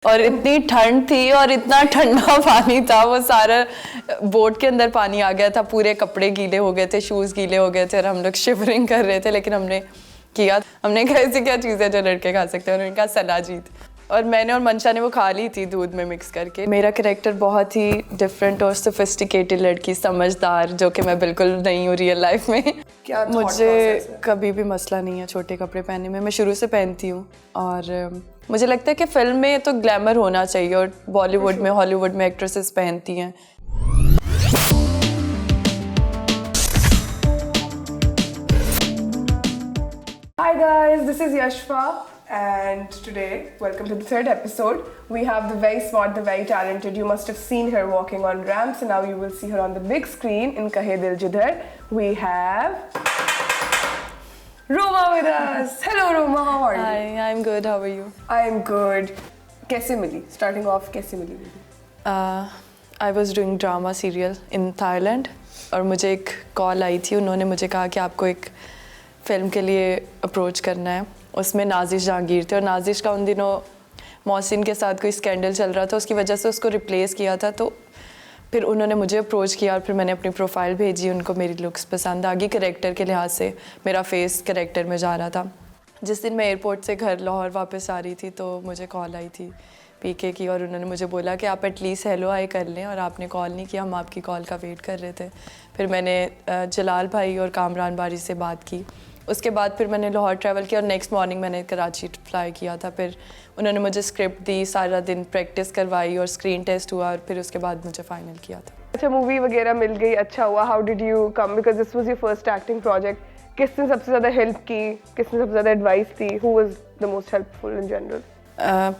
और इतनी ठंड थी और इतना ठंडा पानी था, वो सारा बोट के अंदर पानी आ गया था, पूरे कपड़े गीले हो गए थे, शूज़ गीले हो गए थे और हम लोग शिवरिंग कर रहे थे। लेकिन हमने कहा ऐसी क्या चीज़ है जो लड़के खा सकते हैं, उन्होंने कहा सलाजीत। और मैंने और मंशा ने वो खा ली थी दूध में मिक्स करके। मेरा कैरेक्टर बहुत ही डिफरेंट और सोफिस्टिकेटेड लड़की, समझदार, जो कि मैं बिल्कुल नहीं हूँ रियल लाइफ में। क्या मुझे कभी भी मसला नहीं है छोटे कपड़े पहनने में, मैं शुरू से पहनती हूँ। और मुझे लगता है कि फिल्म में तो ग्लैमर होना चाहिए और बॉलीवुड में, हॉलीवुड में एक्ट्रेसेस पहनती हैं। Hi guys, this is Yashva and today, welcome to the third episode. We have the very smart, the very talented, you must have seen her walking on ramps and now you will see her on the big screen in Kahe Dil Jidhar. We have Roma with us. Hello Roma, how are you? Hi, I'm good, how are you? I am good. कैसे मिली? Starting off, कैसे मिली? I was doing drama serial in Thailand और मुझे एक call आई थी, उन्होंने मुझे कहा कि आपको एक फ़िल्म के लिए अप्रोच करना है। उसमें नाजिश जहांगीर थे और नाजिश का उन दिनों मोहसिन के साथ कोई स्कैंडल चल रहा था, उसकी वजह से उसको रिप्लेस किया था। तो फिर उन्होंने मुझे अप्रोच किया और फिर मैंने अपनी प्रोफाइल भेजी, उनको मेरी लुक्स पसंद आ गई। कैरेक्टर के लिहाज से मेरा फेस कैरेक्टर में जा रहा था। जिस दिन मैं एयरपोर्ट से घर लाहौर वापस आ रही थी तो मुझे कॉल आई थी पीके की और उन्होंने मुझे बोला कि आप एटलीस्ट हेलो हाय कर लें, और आपने कॉल नहीं किया, हम आपकी कॉल का वेट कर रहे थे। फिर मैंने जलाल भाई और कामरान बारी से बात की। उसके बाद फिर मैंने लाहौर ट्रैवल किया और नेक्स्ट मॉर्निंग मैंने कराची फ्लाई किया था। फिर उन्होंने मुझे स्क्रिप्ट दी, सारा दिन प्रैक्टिस करवाई और स्क्रीन टेस्ट हुआ और फिर उसके बाद मुझे फाइनल किया था। अच्छा, मूवी वगैरह मिल गई, अच्छा हुआ। How did you come, because this was your first acting project. किसने सबसे ज़्यादा हेल्प की, किसने सबसे ज़्यादा advice the? Who was the most helpful in general?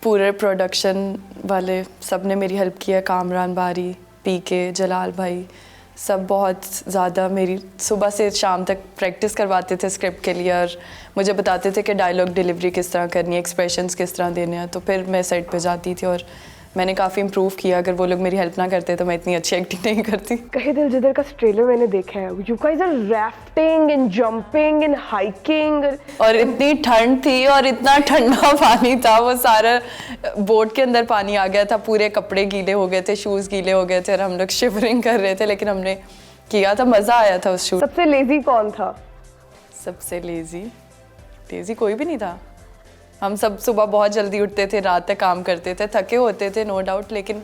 पूरे प्रोडक्शन वाले सब ने मेरी हेल्प की है। कामरान बारी, पीके, जलाल भाई, सब बहुत ज़्यादा मेरी सुबह से शाम तक प्रैक्टिस करवाते थे स्क्रिप्ट के लिए और मुझे बताते थे कि डायलॉग डिलीवरी किस तरह करनी है, एक्सप्रेशंस किस तरह देने हैं। तो फिर मैं सेट पे जाती थी और मैंने काफ़ी इम्प्रूव किया। अगर वो लोग मेरी हेल्प ना करते तो मैं इतनी अच्छी एक्टिंग नहीं करती। कहे दिल जिधर का ट्रेलर मैंने देखा है, you guys are rafting and jumping and hiking. और इतनी ठंड थी और इतना ठंडा पानी था, वो सारा बोट के अंदर पानी आ गया था, पूरे कपड़े गीले हो गए थे, शूज़ गीले हो गए थे और हम लोग शिवरिंग कर रहे थे। लेकिन हमने किया था, मज़ा आया था उस शूट। सबसे लेजी कौन था? सबसे लेजी कोई भी नहीं था। हम सब सुबह बहुत जल्दी उठते थे, रात तक काम करते थे, थके होते थे नो डाउट, लेकिन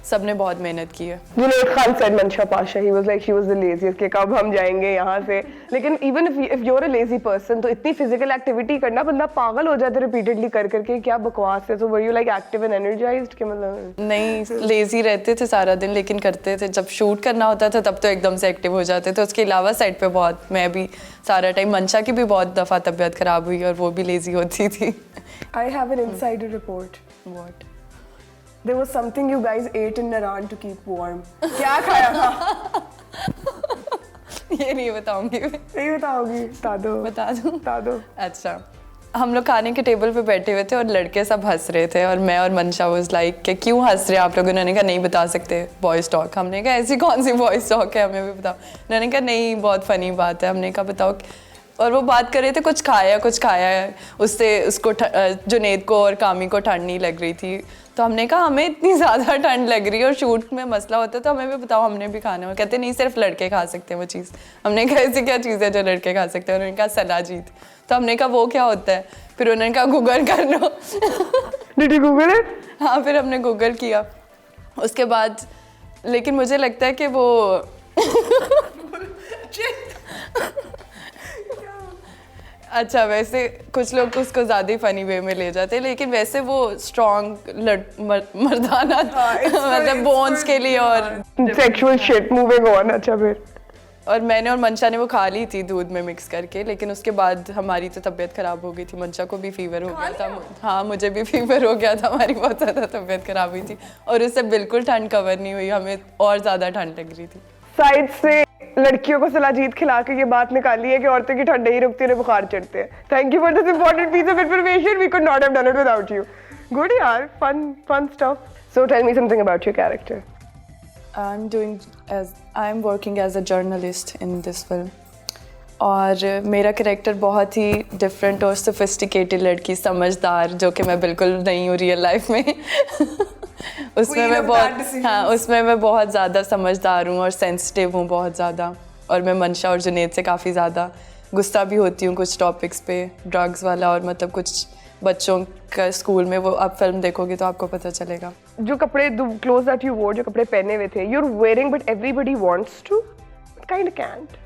सबने बहुत मेहनत की है। जुनैद खान said मंशा Pasha, he was like she was the laziest, कि कब हम जाएंगे यहाँ से। लेकिन even if you're a lazy person तो इतनी फिजिकल एक्टिविटी करना, बंदा पागल हो जाता है रिपीटेडली कर करके, क्या बकवास है। So were you like active and energized कि मतलब? नहीं, लेजी रहते थे सारा दिन, लेकिन करते थे। जब शूट करना होता था तब तो एकदम से एक्टिव हो जाते थे। उसके अलावा साइड पे बहुत, मैं भी सारा टाइम, मंशा की भी बहुत दफ़ा तबीयत ख़राब हुई और वो भी लेजी होती थी। I have an insider report. What? There was something you guys ate in Naran to keep warm. क्या खाया था? ये नहीं बताऊंगी। नहीं बताओगी? बता दो। अच्छा, हम लोग खाने के टेबल पे बैठे हुए थे और लड़के सब हंस रहे थे और मैं और मंशा वाज लाइक कि क्यों हंस रहे हैं आप लोग? उन्होंने कहा नहीं बता सकते, बॉयज़ टॉक। हमने कहा ऐसी कौन सी बॉयज़ टॉक है, हमें भी बताओ। उन्होंने कहा नहीं, बहुत फ़नी बात है। हमने कहा बताओ। और वो बात कर रहे थे कुछ खाया है, उससे उसको जुनैद को और कामी को ठंड नहीं लग रही थी। तो हमने कहा हमें इतनी ज़्यादा ठंड लग रही है और शूट में मसला होता है तो हमें भी बताओ, हमने भी खाना है। कहते नहीं, सिर्फ लड़के खा सकते हैं वो चीज़। हमने कहा ऐसी क्या चीज़ है जो लड़के खा सकते हैं? उन्होंने कहा सलाजीत। तो हमने कहा वो क्या होता है? फिर उन्होंने कहा गूगल कर लो। Did you Google it? हाँ, फिर हमने गूगल किया उसके बाद। लेकिन मुझे लगता है कि वो अच्छा, वैसे कुछ लोग उसको ज़्यादा ही फ़नी वे में ले जाते हैं, लेकिन वैसे वो स्ट्रॉन्ग मर्दाना मतलब बोन्स के लिए और सेक्सुअल शिट। Moving on. अच्छा, फिर और मैंने और मंशा ने वो खा ली थी दूध में मिक्स करके, लेकिन उसके बाद हमारी तो तबीयत ख़राब हो गई थी। मंशा को भी फीवर हो गया था। हाँ, मुझे भी फीवर हो गया था, हमारी बहुत ज़्यादा तबीयत ख़राब हुई थी और उससे बिल्कुल ठंड कवर नहीं हुई, हमें और ज़्यादा ठंड लग रही थी। साइड से लड़कियों को सलाजीत खिला के ये बात निकाली है कि औरतों की ठंड नहीं रुकती, उन्हें बुखार चढ़ते हैं। Thank you for this important piece of information, we could not have done it without you. Good यार, fun stuff. So tell me something about your character. I'm working as a journalist in this film और मेरा character बहुत ही different और sophisticated लड़की, समझदार, जो कि मैं बिल्कुल नहीं हूँ रियल लाइफ में। उसमें मैं बहुत ज़्यादा समझदार हूँ और सेंसिटिव हूँ बहुत ज़्यादा, और मैं मंशा और जुनैद से काफ़ी ज़्यादा गुस्सा भी होती हूँ कुछ टॉपिक्स पे, ड्रग्स वाला और मतलब कुछ बच्चों का स्कूल में। वो आप फिल्म देखोगे तो आपको पता चलेगा। जो कपड़े क्लोथ दैट यू वोर, जो कपड़े पहने हुए थे, you are wearing but everybody wants to, but kind of can't.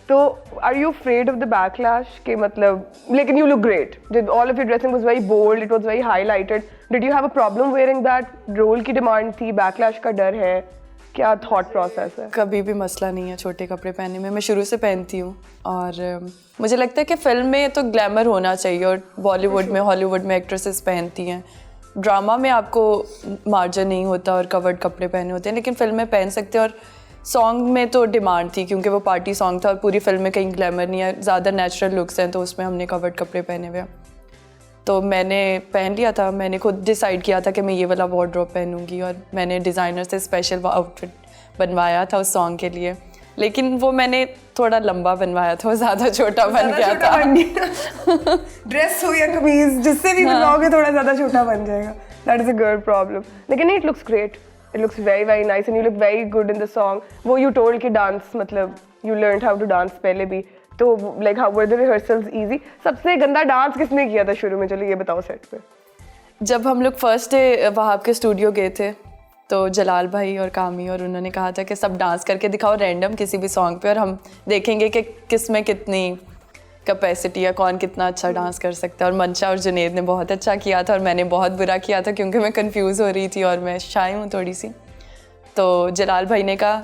तो are you afraid of the backlash के मतलब, लेकिन you look great, all of your dressing was very bold, it was very highlighted. Did you have a problem wearing that? Role की demand थी, backlash का डर है, क्या थॉट प्रोसेस है? कभी भी मसला नहीं है छोटे कपड़े पहनने में, मैं शुरू से पहनती हूँ। और मुझे लगता है कि फ़िल्म में तो ग्लैमर होना चाहिए, और बॉलीवुड में, हॉलीवुड में एक्ट्रेसेस पहनती हैं। ड्रामा में आपको मार्जिन नहीं होता और कवर्ड कपड़े पहने होते हैं, लेकिन फिल्म में पहन सकते हैं। और सॉन्ग में तो डिमांड थी क्योंकि वो पार्टी सॉन्ग था और पूरी फिल्म में कहीं ग्लैमर नहीं है, ज़्यादा नेचुरल लुक्स हैं, तो उसमें हमने कवर्ड कपड़े पहने हुए। तो मैंने पहन लिया था, मैंने खुद डिसाइड किया था कि मैं ये वाला वार्डरोब पहनूंगी, और मैंने डिज़ाइनर से स्पेशल आउटफिट बनवाया था उस सॉन्ग के लिए। लेकिन वो मैंने थोड़ा लंबा बनवाया था, वो ज़्यादा छोटा बन गया था। ड्रेस हो या कमीज, जिससे भी बनवाओगे थोड़ा ज़्यादा छोटा बन जाएगा। That is a girl problem. लेकिन it looks great, it looks very very nice and you look very good in the song. वो यू टोल्ड कि डांस, मतलब you learn how to dance पहले भी, तो like how were the rehearsals easy? सबसे गंदा dance किसने किया था शुरू में, चलो ये बताओ सेट पे? जब हम लोग फर्स्ट डे वहाब के स्टूडियो गए थे तो जलाल भाई और कामी और उन्होंने कहा था कि सब डांस करके दिखाओ रैंडम किसी भी सॉन्ग पे, और हम देखेंगे कि किस में कितनी कैपेसिटी है, कौन कितना अच्छा डांस कर सकता है। और मंशा और जुनैद ने बहुत अच्छा किया था और मैंने बहुत बुरा किया था क्योंकि मैं कंफ्यूज हो रही थी और मैं शाय हूँ थोड़ी सी। तो जलाल भाई ने कहा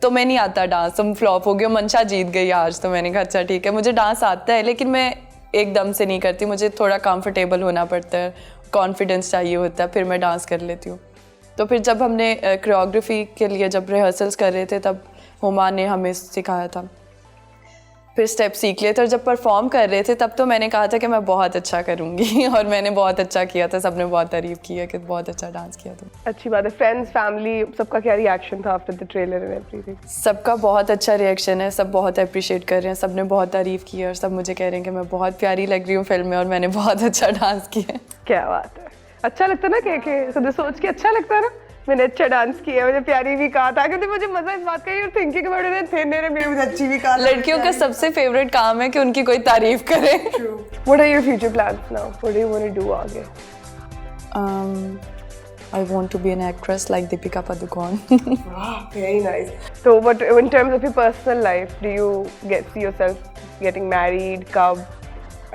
तो मैं नहीं आता डांस, तुम फ्लॉप हो गई, मंशा जीत गई आज। तो मैंने कहा अच्छा ठीक है, मुझे डांस आता है लेकिन मैं एकदम से नहीं करती, मुझे थोड़ा कंफर्टेबल होना पड़ता है, कॉन्फिडेंस चाहिए होता है, फिर मैं डांस कर लेती हूँ। तो फिर जब हमने कोरियोग्राफी के लिए जब रिहर्सल्स कर रहे थे तब हुमा ने हमें सिखाया था, फिर स्टेप सीख लिए थे। और जब परफॉर्म कर रहे थे तब तो मैंने कहा था कि मैं बहुत अच्छा करूँगी और मैंने बहुत अच्छा किया था, सबने बहुत तारीफ़ की है कि बहुत अच्छा डांस किया था। अच्छी बात है। फ्रेंड्स, फैमिली, सबका क्या रिएक्शन था after the trailer and everything? सबका बहुत अच्छा रिएक्शन है, सब बहुत अप्रिशिएट कर रहे हैं, सब ने बहुत तारीफ़ की है और सब मुझे कह रहे हैं कि मैं बहुत प्यारी लग रही हूँ फिल्म में और मैंने बहुत अच्छा डांस किया है। क्या बात है, अच्छा लगता ना के खुद सोच के अच्छा लगता है ना, मैंने अच्छा डांस किया, मुझे प्यारी भी कहा था, क्योंकि मुझे मजा इस बात का है, थिंकिंग अबाउट इट, थे मेरे मुझे अच्छी भी कहा। लड़कियों का सबसे फेवरेट काम है कि उनकी कोई तारीफ करे। What are your future plans now? What do you want to do आगे? I want to be an actress like Deepika Padukone. Very nice. So, what in terms of your personal life, do you see yourself getting married? Kab?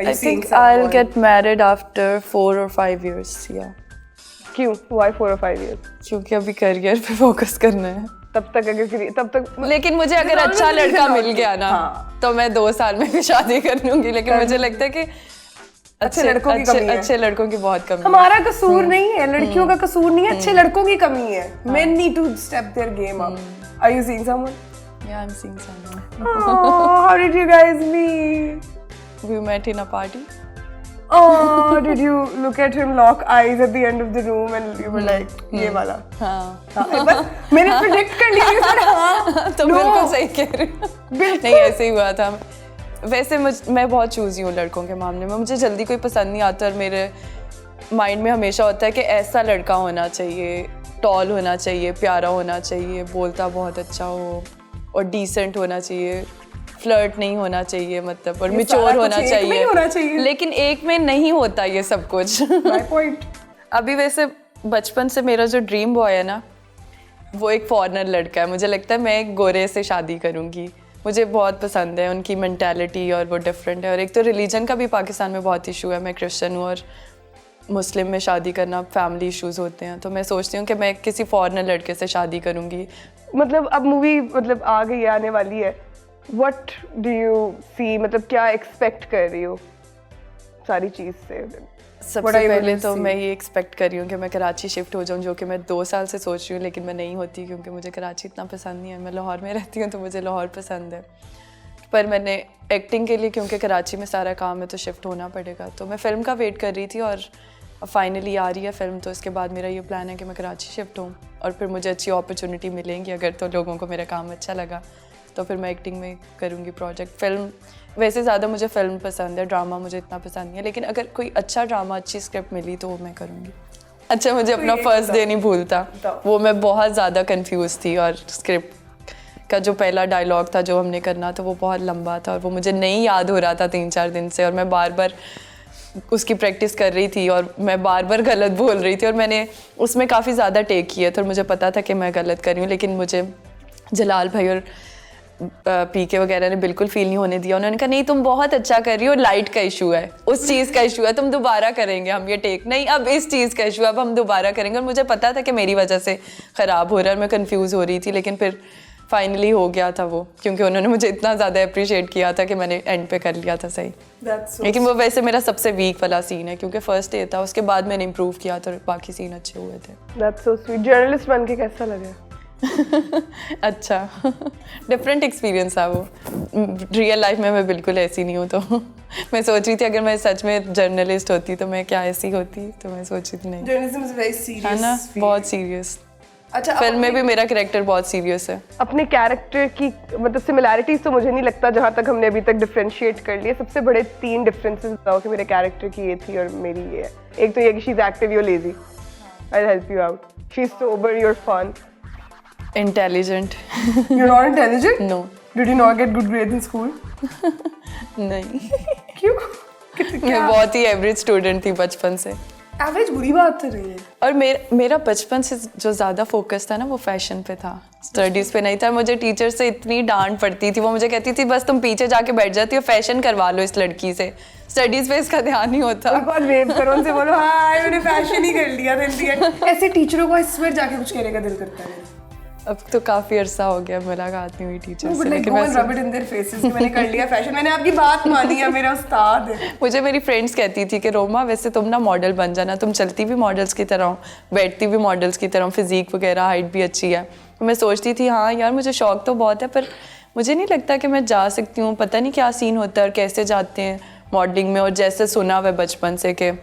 I think I'll get married after 4 or 5 years. Yeah. क्यों? Why 4 or 5 years? क्योंकि अभी career पे focus करना है। तब तक लेकिन मुझे अगर अच्छा लड़का मिल गया ना तो मैं 2 साल में भी शादी कर लूंगी, लेकिन मुझे लगता है कि अच्छे लड़कों की बहुत कमी है। हमारा कसूर नहीं है, लड़कियों का कसूर नहीं है, अच्छे लड़कों की कमी है। Men need to step their game up. Are you seeing someone? Yeah, I'm seeing someone. Oh, how did you guys meet? We met in a party. Oh, did you look at him, lock eyes at the end of the room and you were like, ये वाला? हाँ। बस मैंने predict कर लिया कि हाँ। तो बिल्कुल सही कह रही हूँ। नहीं, ऐसे ही हुआ था। वैसे मैं बहुत चूज़ी हूँ लड़कों के मामले में, मुझे जल्दी कोई पसंद नहीं आता और मेरे माइंड में हमेशा होता है कि ऐसा लड़का होना चाहिए, टॉल होना चाहिए, प्यारा होना चाहिए, बोलता बहुत अच्छा हो और डिसेंट होना चाहिए, फ्लर्ट नहीं होना चाहिए, मतलब और मैच्योर होना चाहिए। लेकिन एक में नहीं होता ये सब कुछ। My point. अभी वैसे बचपन से मेरा जो ड्रीम बॉय है ना वो एक फॉरेनर लड़का है। मुझे लगता है मैं एक गोरे से शादी करूँगी, मुझे बहुत पसंद है उनकी मेंटालिटी और वो डिफरेंट है। और एक तो रिलीजन का भी पाकिस्तान में बहुत इशू है, मैं क्रिश्चियन हूँ और मुस्लिम में शादी करना फैमिली इश्यूज होते हैं, तो मैं सोचती हूँ कि मैं किसी फॉरेनर लड़के से शादी करूँगी। मतलब अब मूवी मतलब आ गई, आने वाली है, What do you see, मतलब क्या एक्सपेक्ट कर रही हो सारी चीज़ से? सबसे पहले तो मैं ये एक्सपेक्ट कर रही हूँ कि मैं कराची शिफ्ट हो जाऊँ, जो कि मैं 2 साल से सोच रही हूँ लेकिन मैं नहीं होती क्योंकि मुझे कराची इतना पसंद नहीं है। मैं लाहौर में रहती हूँ तो मुझे लाहौर पसंद है, पर मैंने एक्टिंग के लिए क्योंकि कराची में सारा काम है तो शिफ्ट होना पड़ेगा। तो मैं फ़िल्म का वेट कर रही थी और फाइनली आ रही है फ़िल्म, तो इसके बाद मेरा ये प्लान है कि मैं कराची शिफ्ट हूँ और फिर मुझे अच्छी अपॉर्चुनिटी मिलेंगी अगर तो लोगों को मेरा काम अच्छा लगा तो फिर मैं एक्टिंग में करूँगी प्रोजेक्ट। फिल्म वैसे ज़्यादा मुझे फिल्म पसंद है, ड्रामा मुझे इतना पसंद नहीं है, लेकिन अगर कोई अच्छा ड्रामा, अच्छी स्क्रिप्ट मिली तो वो मैं करूँगी। अच्छा, मुझे अपना फर्स्ट डे नहीं भूलता, वो मैं बहुत ज़्यादा कंफ्यूज थी और स्क्रिप्ट का जो पहला डायलॉग था जो हमने करना था वो बहुत लंबा था और वो मुझे नहीं याद हो रहा था 3-4 दिन से, और मैं बार बार उसकी प्रैक्टिस कर रही थी और मैं बार बार गलत बोल रही थी और मैंने उसमें काफ़ी ज़्यादा टेक किए थे और मुझे पता था कि मैं गलत कर रही हूँ, लेकिन मुझे जलाल भाई और पीके वगैरह ने बिल्कुल फील नहीं होने दिया। उन्होंने कहा नहीं तुम बहुत अच्छा कर रही हो, लाइट का इशू है, उस चीज़ का इशू है, तुम दोबारा करेंगे हम ये टेक, नहीं अब इस चीज़ का इशू है, अब हम दोबारा करेंगे। और मुझे पता था कि मेरी वजह से ख़राब हो रहा है और मैं कंफ्यूज हो रही थी, लेकिन फिर फाइनली हो गया था वो, क्योंकि उन्होंने मुझे इतना ज़्यादा अप्रिशिएट किया था कि मैंने एंड पे कर लिया था सही। लेकिन वो वैसे मेरा सबसे वीक वाला सीन है, क्योंकि फर्स्ट डे था, उसके बाद मैंने इम्प्रूव किया तो बाकी सीन अच्छे हुए थे। That's so sweet. जर्नलिस्ट बन के कैसा लगा? अच्छा, डिफरेंट एक्सपीरियंस था वो। रियल लाइफ में मैं बिल्कुल ऐसी नहीं हूँ, तो मैं सोच रही थी अगर मैं सच में जर्नलिस्ट होती तो मैं क्या ऐसी होती, तो मैं सोच रही थी नहीं, जर्नलिज्म इज वेरी सीरियस है ना, बहुत सीरियस। अच्छा, फिल्म में भी मेरा कैरेक्टर बहुत सीरियस है। अपने कैरेक्टर की मतलब सिमिलैरिटीज तो मुझे नहीं लगता, जहाँ तक हमने अभी तक डिफरेंशिएट कर लिए, सबसे बड़े 3 डिफरेंसेस बताओ कि मेरे कैरेक्टर की ये थी और मेरी ये है। एक तो ये कि she is active, you are lazy, I will help you out, she is sober, you are fun. Intelligent. You are not intelligent? No. Did you not get good grades in school? नहीं। क्यों? मैं बहुत ही average student थी बचपन से। Average बुरी बात तो नहीं है। और मेरा बचपन से जो ज़्यादा फोकस था ना वो फैशन पे था, स्टडीज़ पे नहीं था। मुझे टीचर से इतनी डांट पड़ती थी, वो मुझे कहती थी बस तुम पीछे जाके बैठ जाती हो, फैशन करवा लो इस लड़की से, स्टडीज़ पे इसका ध्यान नहीं होता। एक बार वेव करो, उनसे बोलो हाय मैंने फैशन ही कर लिया था। ऐसे टीचरों को इस बार जाके कुछ कहने का दिल करता है। अब तो काफ़ी अरसा हो गया मुलाकात नहीं हुई टीचर से, लेकिन मैंने कर लिया फैशन, मैंने आपकी बात मानी है, मेरा उस्ताद है। मुझे मेरी फ्रेंड्स कहती थी कि रोमा वैसे तुम ना मॉडल बन जाना, तुम चलती भी मॉडल्स की तरह हो, बैठती भी मॉडल्स की तरह, फिजिक वगैरह हाइट भी अच्छी है। तो मैं सोचती थी हाँ यार मुझे शौक तो बहुत है, पर मुझे नहीं लगता कि मैं जा सकती हूँ, पता नहीं क्या सीन होता है और कैसे जाते हैं मॉडलिंग में। और जैसे सुना हुआ बचपन से कि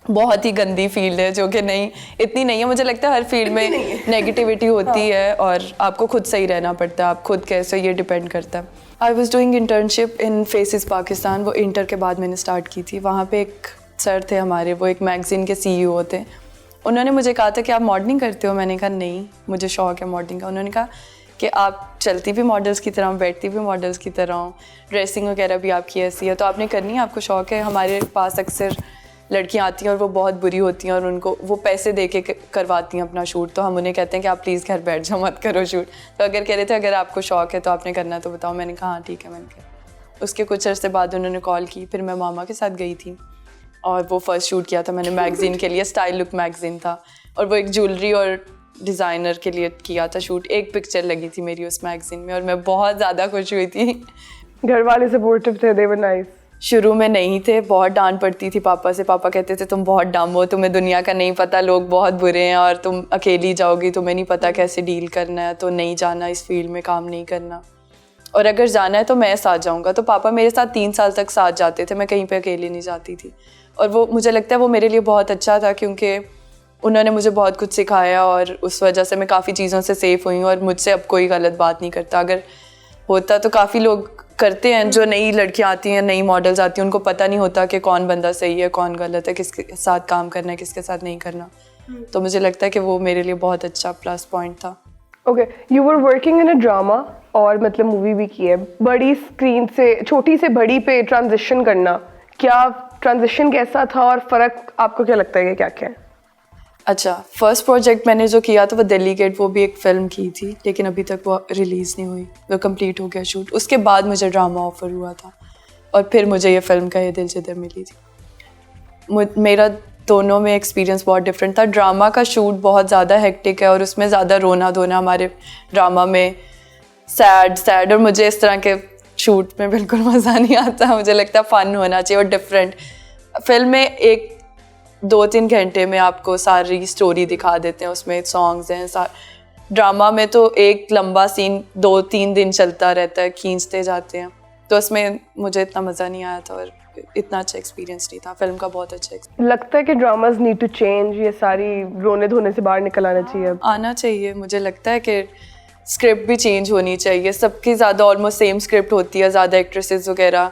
बहुत ही गंदी फील्ड है, जो कि नहीं, इतनी नहीं है। मुझे लगता है हर फील्ड में नेगेटिविटी होती है और आपको खुद सही रहना पड़ता है, आप खुद कैसे, ये डिपेंड करता है। I was doing internship in faces Pakistan, वो इंटर के बाद मैंने स्टार्ट की थी। वहाँ पे एक सर थे हमारे, वो एक मैगजीन के CEO थे। उन्होंने मुझे कहा था कि आप मॉडलिंग करते हो? मैंने कहा नहीं, मुझे शौक है मॉडलिंग का। उन्होंने कहा कि आप चलती भी मॉडल्स की तरह, बैठती भी मॉडल्स की तरह, ड्रेसिंग वगैरह भी आपकी ऐसी है, तो आपने करनी है, आपको शौक है। हमारे पास अक्सर लड़कियां आती हैं और वो बहुत बुरी होती हैं और उनको वो पैसे दे के करवाती हैं अपना शूट, तो हम उन्हें कहते हैं कि आप प्लीज़ घर बैठ जाओ, मत करो शूट। तो अगर कह रहे थे अगर आपको शौक है तो आपने करना है तो बताओ। मैंने कहा हाँ ठीक है। मैंने कहा, उसके कुछ अर्से बाद उन्होंने कॉल की, फिर मैं मामा के साथ गई थी और वो फर्स्ट शूट किया था मैंने मैगज़ीन के लिए, स्टाइल लुक मैगज़ीन था, और वो एक ज्वेलरी और डिज़ाइनर के लिए किया था शूट। एक पिक्चर लगी थी मेरी उस मैगज़ीन में और मैं बहुत ज़्यादा खुश हुई थी। घर वाले सपोर्टिव थे, दे वर नाइस? शुरू में नहीं थे, बहुत डांट पड़ती थी पापा से। पापा कहते थे तुम बहुत डम हो, तुम्हें दुनिया का नहीं पता, लोग बहुत बुरे हैं और तुम अकेली जाओगी, तुम्हें नहीं पता कैसे डील करना है, तो नहीं जाना, इस फील्ड में काम नहीं करना, और अगर जाना है तो मैं साथ जाऊंगा। तो पापा मेरे साथ 3 साल तक साथ जाते थे, मैं कहीं पे अकेली नहीं जाती थी। और वो मुझे लगता है वो मेरे लिए बहुत अच्छा था, क्योंकि उन्होंने मुझे बहुत कुछ सिखाया और उस वजह से मैं काफ़ी चीज़ों से सेफ़ हुई हूँ और मुझसे अब कोई गलत बात नहीं करता। अगर होता तो काफ़ी लोग करते हैं, जो नई लड़कियां आती हैं, नई मॉडल्स आती हैं, उनको पता नहीं होता कि कौन बंदा सही है, कौन गलत है, किसके साथ काम करना है, किसके साथ नहीं करना। तो मुझे लगता है कि वो मेरे लिए बहुत अच्छा प्लस पॉइंट था। Okay, you were working in a drama और मतलब मूवी भी की है। बड़ी स्क्रीन से छोटी से बड़ी पे ट्रांजिशन करना, क्या ट्रांजिशन कैसा था और फ़र्क आपको क्या लगता है कि क्या क्या है? अच्छा, फर्स्ट प्रोजेक्ट मैंने जो किया था वो दिल्ली गेट, वो भी एक फ़िल्म की थी, लेकिन अभी तक वो रिलीज़ नहीं हुई, वो कंप्लीट हो गया शूट। उसके बाद मुझे ड्रामा ऑफ़र हुआ था और फिर मुझे ये फ़िल्म का ये दिल जिधर मिली थी। मेरा दोनों में एक्सपीरियंस बहुत डिफरेंट था। ड्रामा का शूट बहुत ज़्यादा हेक्टिक है और उसमें ज़्यादा रोना धोना, हमारे ड्रामा में सैड, और मुझे इस तरह के शूट में बिल्कुल मज़ा नहीं आता। मुझे लगता है फ़न होना चाहिए और डिफरेंट। फिल्म में 1-2-3 घंटे में आपको सारी स्टोरी दिखा देते हैं, उसमें सॉन्ग्स हैं। ड्रामा में तो एक लंबा सीन 2-3 दिन चलता रहता है, खींचते जाते हैं, तो उसमें मुझे इतना मज़ा नहीं आया था और इतना अच्छा एक्सपीरियंस नहीं था। फिल्म का बहुत अच्छा एक्सपीरियंस। लगता है कि ड्रामाज नीड टू चेंज, ये सारी रोने धोने से बाहर निकल आना चाहिए। आना चाहिए। मुझे लगता है कि स्क्रिप्ट भी चेंज होनी चाहिए, सबकी ज़्यादा ऑलमोस्ट सेम स्क्रिप्ट होती है, ज़्यादा एक्ट्रेसेस वगैरह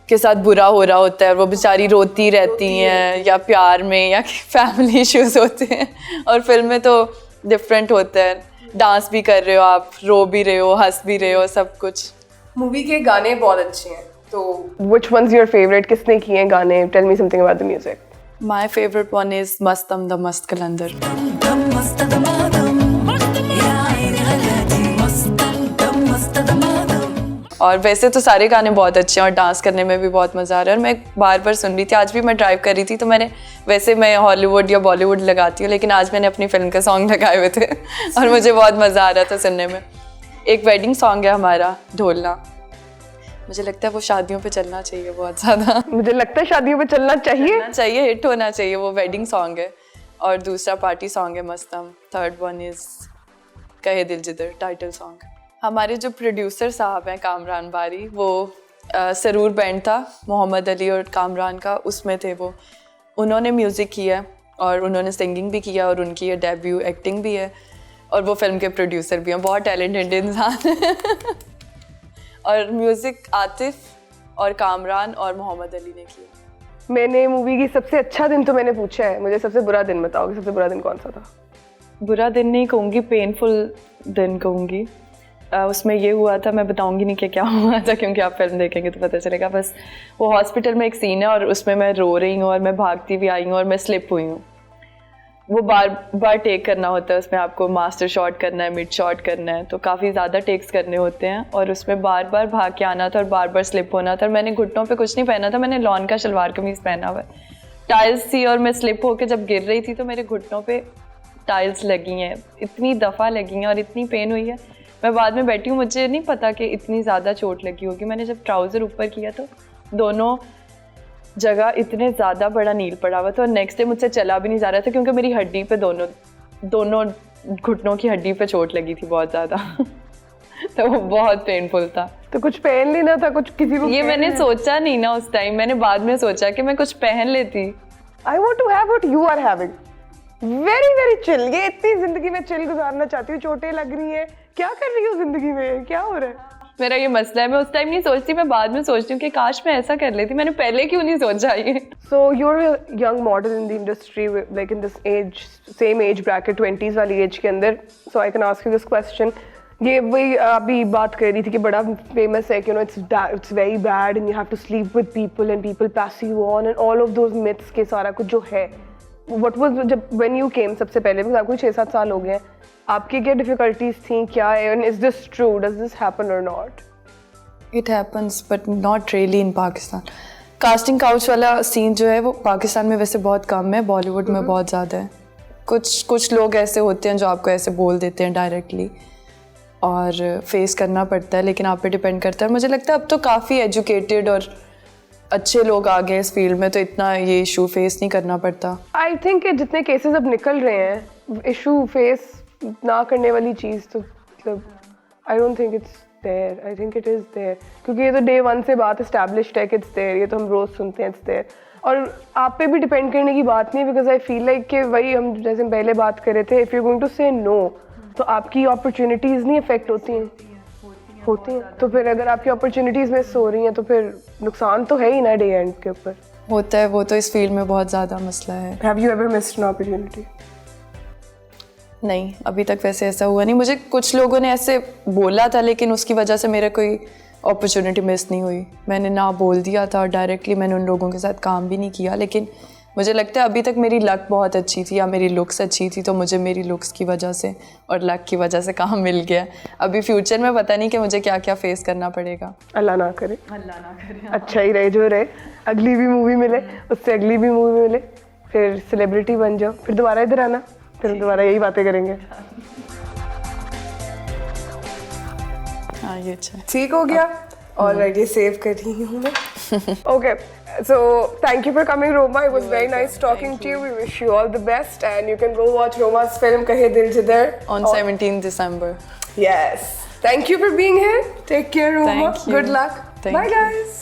के साथ बुरा हो रहा होता है और वो बेचारी रोती रहती हैं या प्यार में या फैमिली इश्यूज होते हैं, और फिल्म में तो डिफरेंट होता है, डांस भी कर रहे हो आप, रो भी रहे हो, हंस भी रहे हो, सब कुछ। मूवी के गाने बहुत अच्छे हैं, तो which one's your favorite? किसने किए हैं गाने? Tell me something about the music. My favorite one is Mastam da Mast Kalandar. और वैसे तो सारे गाने बहुत अच्छे हैं और डांस करने में भी बहुत मज़ा आ रहा है, और मैं बार बार सुन रही थी, आज भी मैं ड्राइव कर रही थी तो मैंने, वैसे मैं हॉलीवुड या बॉलीवुड लगाती हूँ लेकिन आज मैंने अपनी फिल्म के सॉन्ग लगाए हुए थे और मुझे बहुत मज़ा आ रहा था सुनने में। एक वेडिंग सॉन्ग है हमारा ढोलना, मुझे लगता है वो शादियों पे चलना चाहिए बहुत ज़्यादा। मुझे लगता है शादियों पे चलना चाहिए, हिट होना चाहिए, वो वेडिंग सॉन्ग है। और दूसरा पार्टी सॉन्ग है मस्तम, थर्ड वन इज़ कहे दिल जिधर, टाइटल सॉन्ग। हमारे जो प्रोड्यूसर साहब हैं कामरान बारी, वो सरूर बैंड था मोहम्मद अली और कामरान का, उसमें थे वो, उन्होंने म्यूज़िक किया और उन्होंने सिंगिंग भी किया और उनकी ये डेब्यू एक्टिंग भी है, और वो फिल्म के प्रोड्यूसर भी हैं, बहुत टैलेंटेड इंसान और म्यूज़िक आतिफ और कामरान और मोहम्मद अली ने किया। मैंने मूवी की सबसे अच्छा दिन तो मैंने पूछा है, मुझे सबसे बुरा दिन बताओगे, सबसे बुरा दिन कौन सा था? बुरा दिन नहीं कहूँगी, पेनफुल दिन कहूँगी। उसमें ये हुआ था, मैं बताऊंगी नहीं कि क्या हुआ था क्योंकि आप फिल्म देखेंगे तो पता चलेगा। बस वो हॉस्पिटल में एक सीन है और उसमें मैं रो रही हूँ और मैं भागती भी आई हूँ और मैं स्लिप हुई हूँ। वो बार बार टेक करना होता है, उसमें आपको मास्टर शॉट करना है, मिड शॉट करना है, तो काफ़ी ज़्यादा टेक्स करने होते हैं और उसमें बार बार भाग के आना था और बार बार स्लिप होना था। और मैंने घुटनों पे कुछ नहीं पहना था, मैंने लॉन का शलवार कमीज़ पहना हुआ है। टाइल्स थी और मैं स्लिप होकर जब गिर रही थी तो मेरे घुटनों पे टाइल्स लगी हैं, इतनी दफ़ा लगी हैं और इतनी पेन हुई है। मैं बाद में बैठी हूँ, मुझे नहीं पता कि इतनी ज़्यादा चोट लगी होगी। मैंने जब ट्राउज़र ऊपर किया तो दोनों जगह इतने ज़्यादा बड़ा नील पड़ा हुआ था और नेक्स्ट डे मुझसे चला भी नहीं जा रहा था क्योंकि मेरी हड्डी पे दोनों घुटनों की हड्डी पे चोट लगी थी बहुत ज़्यादा तो वो बहुत पेनफुल था। तो कुछ पहन लेना था, कुछ किसी को ये मैंने सोचा नहीं ना उस टाइम, मैंने बाद में सोचा कि मैं कुछ पहन लेती। I want to have what you are having. Very very chill. ये इतनी जिंदगी में चिल गुजारना चाहती हूँ, चोटें लग रही हैं, क्या कर रही हूँ जिंदगी में, क्या हो रहा है? मेरा ये मसला है, मैं उस टाइम नहीं सोचती, मैं बाद में सोचती हूँ कि काश मैं ऐसा कर लेती, मैंने पहले क्यों नहीं सोचा ये। So you're a young model in the industry, like in this age, same age bracket, 20s वाली age के अंदर. So I can ask you this question. ये वही अभी बात कर रही थी कि बड़ा famous है कि it's very bad and you have to sleep with people and people pass you on and all of those myths के सारा कुछ जो है. What was जब when you came सबसे पहले, because आपको 6-7 साल हो गए हैं, आपकी क्या डिफिकल्टीज थी, क्या है, and is this true, does this happen or not? It happens but not really in Pakistan. Casting couch वाला सीन जो है वो पाकिस्तान में वैसे बहुत कम है, बॉलीवुड में बहुत ज़्यादा है। कुछ लोग ऐसे होते हैं जो आपको ऐसे बोल देते हैं डायरेक्टली और फेस करना पड़ता है, लेकिन आप पे डिपेंड करता है। मुझे लगता है अब तो काफ़ी एजुकेटेड और अच्छे लोग आ गए इस फील्ड में, तो इतना ये इशू फेस नहीं करना पड़ता। आई थिंक जितने केसेस अब निकल रहे हैं, इशू फेस ना करने वाली चीज़ तो मतलब I don't think it's there, I think it is there, क्योंकि ये तो डे 1 से बात इस्टेब्लिश्ड है कि इट्स देयर, ये तो हम रोज़ सुनते हैं इट्स देयर। और आप पे भी डिपेंड करने की बात नहीं, बिकॉज आई फील लाइक कि वही हम जैसे पहले बात कर रहे थे, इफ़ यू गोइंग टू से नो तो आपकी अपॉर्चुनिटीज़ नहीं अफेक्ट होती हैं, तो फिर अगर आपकी अपॉर्चुनिटीज़ मिस हो रही हैं तो फिर नुकसान तो है ही ना डे एंड के ऊपर। होता है, वो तो इस फील्ड में बहुत ज़्यादा मसला है। Have you ever missed an opportunity? नहीं, अभी तक वैसे ऐसा हुआ नहीं। मुझे कुछ लोगों ने ऐसे बोला था लेकिन उसकी वजह से मेरा कोई अपॉर्चुनिटी मिस नहीं हुई। मैंने ना बोल दिया था और डायरेक्टली मैंने उन लोगों के साथ काम भी नहीं किया, लेकिन मुझे लगता है अभी तक मेरी लक बहुत अच्छी थी या मेरी लुक्स अच्छी थी, तो मुझे मेरी लुक्स की वजह से और लक की वजह से काम मिल गया। अभी फ्यूचर में पता नहीं कि मुझे क्या क्या फेस करना पड़ेगा। अल्लाह ना करे, अल्लाह ना करे। अच्छा ही रहे जो रहे, अगली भी मूवी मिले, उससे अगली भी मूवी मिले, फिर सेलिब्रिटी बन जाओ, फिर दोबारा इधर आना, फिर दोबारा यही बातें करेंगे। हाँ, ये अच्छा ठीक हो गया। ऑलराइट, ये सेव कर रही हूँ मैं। Okay, so thank you for coming, Roma. It was very nice talking to you. We wish you all the best, and you can go watch Roma's film Kahe Dil Jidhar on 17th December. Yes. Thank you for being here. Take care, Roma. Thank you. Good luck. Thank Bye, you. guys.